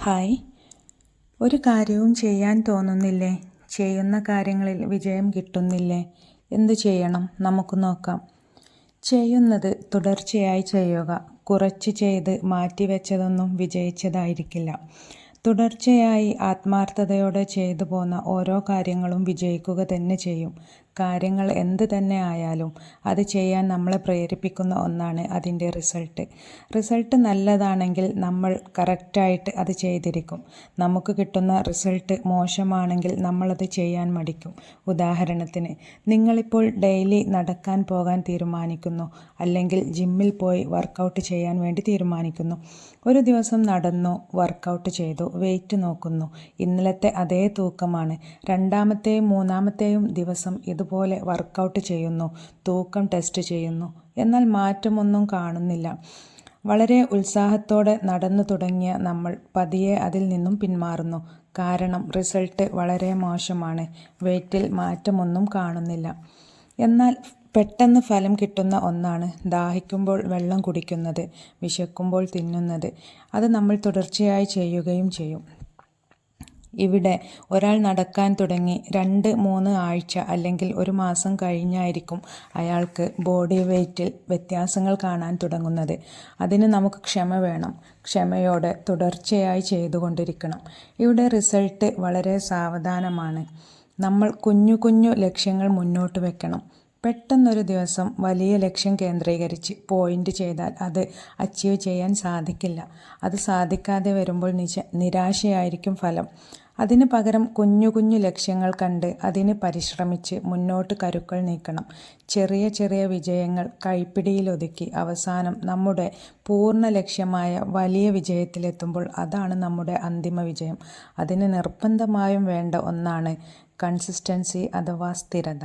Hi. ഒരു കാര്യവും ചെയ്യാൻ തോന്നുന്നില്ലേ? ചെയ്യുന്ന കാര്യങ്ങളിൽ വിജയം കിട്ടുന്നില്ലേ? എന്തു ചെയ്യണം? നമുക്ക് നോക്കാം. ചെയ്യുന്നത് തുടർച്ചയായി ചെയ്യുക. കുറച്ച് ചെയ്ത് മാറ്റിവെച്ചതൊന്നും വിജയിച്ചതായിരിക്കില്ല. തുടർച്ചയായി ആത്മാർത്ഥതയോടെ ചെയ്തു പോന്ന ഓരോ കാര്യങ്ങളും വിജയിക്കുക തന്നെ ചെയ്യും. കാര്യങ്ങൾ എന്ത് തന്നെ ആയാലും അത് ചെയ്യാൻ നമ്മളെ പ്രേരിപ്പിക്കുന്ന ഒന്നാണ് അതിൻ്റെ റിസൾട്ട് നല്ലതാണെങ്കിൽ നമ്മൾ കറക്റ്റായിട്ട് അത് ചെയ്തിരിക്കും. നമുക്ക് കിട്ടുന്ന റിസൾട്ട് മോശമാണെങ്കിൽ നമ്മളത് ചെയ്യാൻ മടിക്കും. ഉദാഹരണത്തിന്, നിങ്ങളിപ്പോൾ ഡെയിലി നടക്കാൻ പോകാൻ തീരുമാനിക്കുന്നു, അല്ലെങ്കിൽ ജിമ്മിൽ പോയി വർക്കൗട്ട് ചെയ്യാൻ വേണ്ടി തീരുമാനിക്കുന്നു. ഒരു ദിവസം നടന്നു, വർക്കൗട്ട് ചെയ്തു, വെയിറ്റ് നോക്കുന്നു, ഇന്നലത്തെ അതേ തൂക്കമാണ്. രണ്ടാമത്തെയും മൂന്നാമത്തെയും ദിവസം ഇതുപോലെ വർക്കൗട്ട് ചെയ്യുന്നു, തൂക്കം ടെസ്റ്റ് ചെയ്യുന്നു, എന്നാൽ മാറ്റമൊന്നും കാണുന്നില്ല. വളരെ ഉത്സാഹത്തോടെ നടന്നു തുടങ്ങിയ നമ്മൾ പതിയെ അതിൽ നിന്നും പിന്മാറുന്നു. കാരണം റിസൾട്ട് വളരെ മോശമാണ്. വെയിറ്റിൽ മാറ്റമൊന്നും കാണുന്നില്ല. എന്നാൽ പെട്ടെന്ന് ഫലം കിട്ടുന്ന ഒന്നാണ് ദാഹിക്കുമ്പോൾ വെള്ളം കുടിക്കുന്നത്, വിശക്കുമ്പോൾ തിന്നുന്നത്. അത് നമ്മൾ തുടർച്ചയായി ചെയ്യുകയും ചെയ്യും. ഇവിടെ ഒരാൾ നടക്കാൻ തുടങ്ങി 2-3 ആഴ്ച അല്ലെങ്കിൽ ഒരു മാസം കഴിഞ്ഞായിരിക്കും അയാൾക്ക് ബോഡി വെയ്റ്റിൽ വ്യത്യാസങ്ങൾ കാണാൻ തുടങ്ങുന്നത്. അതിന് നമുക്ക് ക്ഷമ വേണം. ക്ഷമയോടെ തുടർച്ചയായി ചെയ്തുകൊണ്ടിരിക്കണം. ഇവിടെ റിസൾട്ട് വളരെ സാവധാനമാണ്. നമ്മൾ കുഞ്ഞു കുഞ്ഞു ലക്ഷ്യങ്ങൾ മുന്നോട്ട് വെക്കണം. പെട്ടെന്നൊരു ദിവസം വലിയ ലക്ഷ്യം കേന്ദ്രീകരിച്ച് പോയിൻ്റ് ചെയ്താൽ അത് അച്ചീവ് ചെയ്യാൻ സാധിക്കില്ല. അത് സാധിക്കാതെ വരുമ്പോൾ നിരാശയായിരിക്കും ഫലം. അതിന് പകരം കുഞ്ഞു കുഞ്ഞു ലക്ഷ്യങ്ങൾ കണ്ട് അതിന് പരിശ്രമിച്ച് മുന്നോട്ട് കരുക്കൾ നീക്കണം. ചെറിയ ചെറിയ വിജയങ്ങൾ കൈപ്പിടിയിലൊതുക്കി അവസാനം നമ്മുടെ പൂർണ്ണ ലക്ഷ്യമായ വലിയ വിജയത്തിലെത്തുമ്പോൾ അതാണ് നമ്മുടെ അന്തിമ വിജയം. അതിന് നിർബന്ധമായും വേണ്ട ഒന്നാണ് കൺസിസ്റ്റൻസി അഥവാ സ്ഥിരത.